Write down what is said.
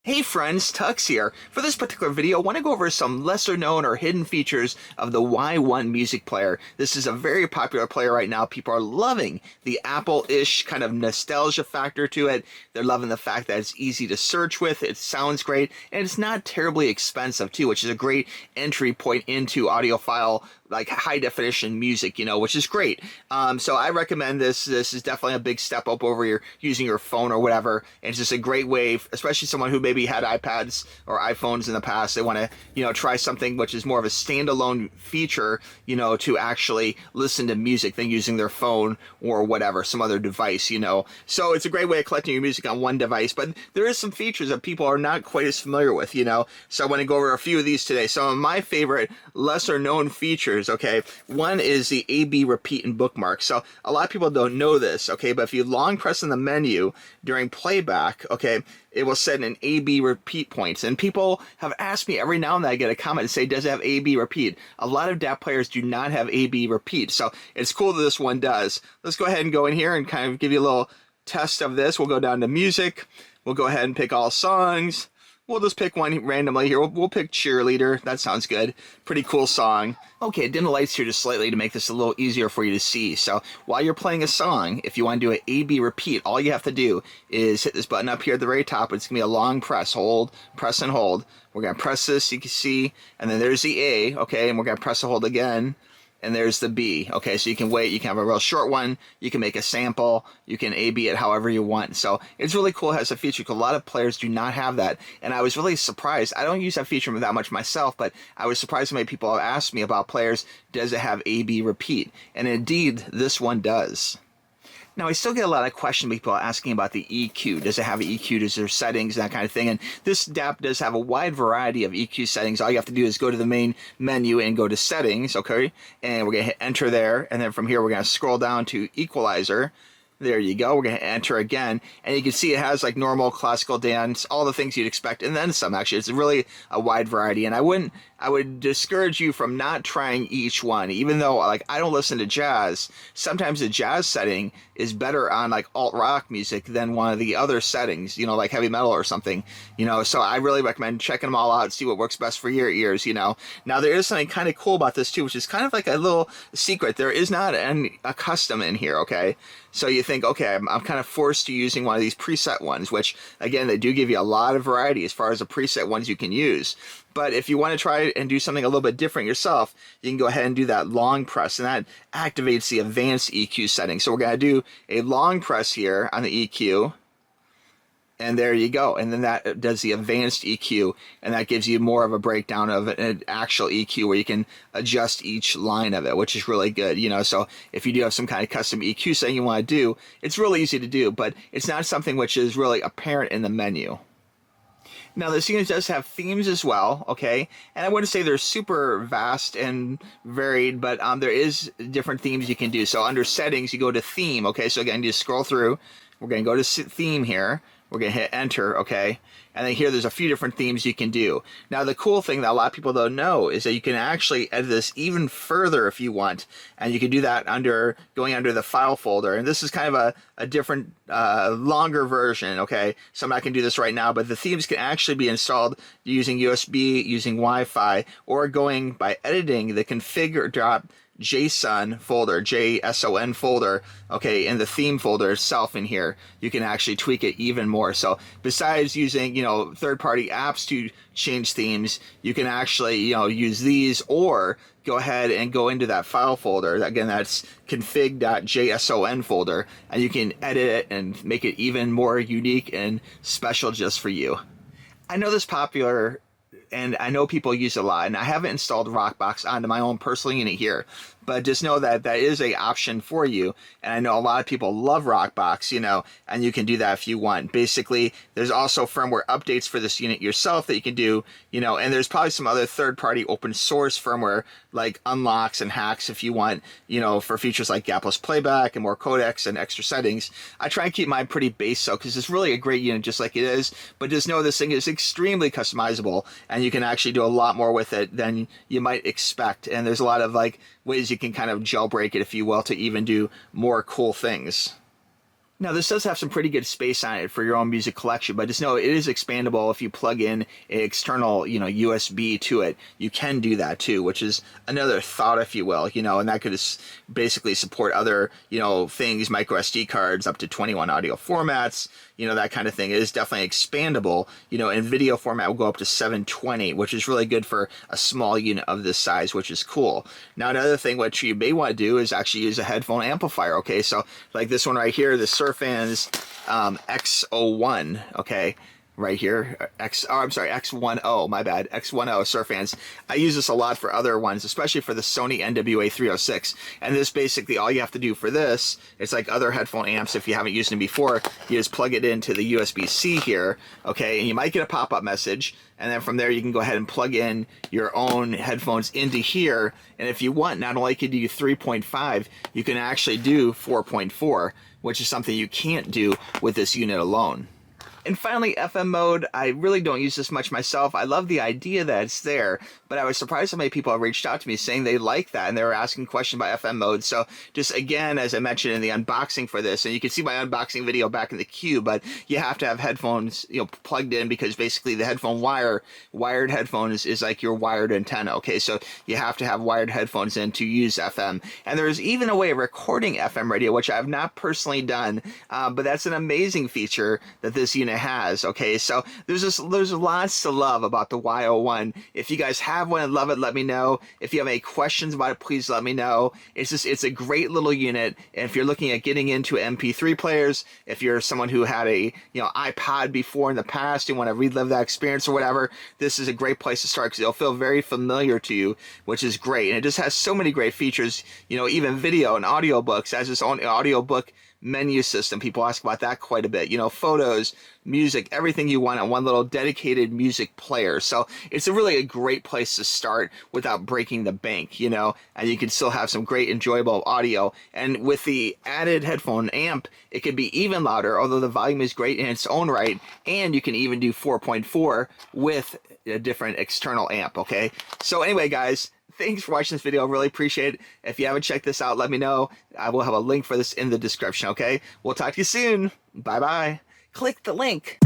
Hey friends, Tux here. For this particular video, I want to go over some lesser known or hidden features of the Y1 music player. This is a very popular player right now. People are loving the Apple-ish kind of nostalgia factor to it. They're loving the fact that it's easy to search with, it sounds great, and it's not terribly expensive too, which is a great entry point into audiophile, like high definition music, which is great. So I recommend this. This is definitely a big step up over your using your phone or whatever. And it's just a great way, especially someone who maybe had iPads or iPhones in the past. They want to, try something which is more of a standalone feature, to actually listen to music than using their phone or whatever, some other device, So it's a great way of collecting your music on one device. But there is some features that people are not quite as familiar with, So I want to go over a few of these today. Some of my favorite lesser known features. Okay, one is the A/B repeat and bookmark. So a lot of people don't know this, okay, but if you long press on the menu during playback, okay, it will set an A/B repeat points. And people have asked me every now and then I get a comment and say, does it have A/B repeat? A lot of DAP players do not have A/B repeat. So it's cool that this one does. Let's go ahead and go in here and kind of give you a little test of this. We'll go down to music. We'll go ahead and pick all songs. We'll just pick one randomly here. We'll pick Cheerleader. That sounds good. Pretty cool song. Okay, dim the lights here just slightly to make this a little easier for you to see. So while you're playing a song, if you want to do an A/B repeat, all you have to do is hit this button up here at the very top. It's going to be a long press. Hold, press and hold. We're going to press this, you can see, and then there's the A, okay, and we're going to press and hold again. And there's the B. Okay, so you can wait. You can have a real short one. You can make a sample. You can A/B it however you want. So it's really cool. It has a feature. A lot of players do not have that. And I was really surprised. I don't use that feature that much myself, but I was surprised how many people have asked me about players. Does it have A/B repeat? And indeed, this one does. Now, I still get a lot of questions, people asking about the EQ. Does it have EQ? Does there settings, that kind of thing? And this DAP does have a wide variety of EQ settings. All you have to do is go to the main menu and go to settings, okay? And we're going to hit enter there. And then from here, we're going to scroll down to Equalizer. There you go. We're going to enter again. And you can see it has like normal, classical dance, all the things you'd expect, and then some, actually. It's really a wide variety. And I would discourage you from not trying each one, even though like I don't listen to jazz. Sometimes the jazz setting is better on like alt rock music than one of the other settings, like heavy metal or something, so I really recommend checking them all out, see what works best for your ears, Now there is something kind of cool about this too, which is kind of like a little secret. There is not a custom in here, okay? So you think, okay, I'm kind of forced to using one of these preset ones, which again, they do give you a lot of variety as far as the preset ones you can use. But if you want to try and do something a little bit different yourself, you can go ahead and do that long press, and that activates the advanced EQ setting. So we're going to do a long press here on the EQ, and there you go. And then that does the advanced EQ, and that gives you more of a breakdown of an actual EQ where you can adjust each line of it, which is really good, So if you do have some kind of custom EQ setting you want to do, it's really easy to do, but it's not something which is really apparent in the menu. Now, this unit does have themes as well, okay? And I wouldn't say they're super vast and varied, but there is different themes you can do. So under settings, you go to theme, okay? So again, you just scroll through. We're going to go to theme here. We're going to hit enter, okay? And then here, there's a few different themes you can do. Now, the cool thing that a lot of people don't know is that you can actually edit this even further if you want. And you can do that going under the file folder. And this is kind of a different, longer version, okay? So I'm not going to do this right now, but the themes can actually be installed using USB, using Wi-Fi, or going by editing the config.json folder, JSON folder, okay, in the theme folder itself in here. You can actually tweak it even more. So besides using, third-party apps to change themes, you can actually, use these, or go ahead and go into that file folder. Again, that's config.json folder, and you can edit it and make it even more unique and special just for you. I know this is popular, and I know people use it a lot, and I haven't installed RockBox onto my own personal unit here, but just know that that is an option for you. And I know a lot of people love RockBox, and you can do that if you want. Basically, there's also firmware updates for this unit yourself that you can do, and there's probably some other third-party open source firmware like unlocks and hacks if you want, for features like gapless playback and more codecs and extra settings. I try and keep mine pretty base though, because it's really a great unit just like it is, but just know this thing is extremely customizable, and you can actually do a lot more with it than you might expect. And there's a lot of ways you can kind of jailbreak it, if you will, to even do more cool things. Now, this does have some pretty good space on it for your own music collection, but just know it is expandable. If you plug in an external, USB to it, you can do that too, which is another thought, if you will, and that could basically support other, things, micro SD cards, up to 21 audio formats, that kind of thing. It is definitely expandable, and video format will go up to 720, which is really good for a small unit of this size, which is cool. Now, another thing what you may want to do is actually use a headphone amplifier, okay? So like this one right here, the Surfans X01, okay? Right here, X10, my bad, X10 Surfans. I use this a lot for other ones, especially for the Sony NWA 306. And this basically, all you have to do for this, it's like other headphone amps, if you haven't used them before, you just plug it into the USB-C here, okay? And you might get a pop-up message, and then from there you can go ahead and plug in your own headphones into here. And if you want, not only can you do 3.5, you can actually do 4.4, which is something you can't do with this unit alone. And finally, FM mode. I really don't use this much myself. I love the idea that it's there, but I was surprised how many people have reached out to me saying they like that, and they were asking questions about FM mode. So just again, as I mentioned in the unboxing for this, and you can see my unboxing video back in the queue, but you have to have headphones, plugged in, because basically the headphone wired headphones is like your wired antenna, okay? So you have to have wired headphones in to use FM. And there's even a way of recording FM radio, which I have not personally done, but that's an amazing feature that this unit has, okay? So there's lots to love about the Y01. If you guys have one and love it, let me know. If you have any questions about it, please let me know. It's a great little unit. And if you're looking at getting into MP3 players, if you're someone who had a iPod before in the past and want to relive that experience or whatever, this is a great place to start, because it'll feel very familiar to you, which is great. And it just has so many great features, even video and audiobooks. It has its own audiobook menu system. People ask about that quite a bit. Photos, music, everything you want on one little dedicated music player. So it's really a great place to start without breaking the bank, and you can still have some great enjoyable audio. And with the added headphone amp, it could be even louder, although the volume is great in its own right, and you can even do 4.4 with a different external amp, okay? So anyway, guys, thanks for watching this video. I really appreciate it. If you haven't checked this out, let me know. I will have a link for this in the description, okay? We'll talk to you soon. Bye-bye. Click the link.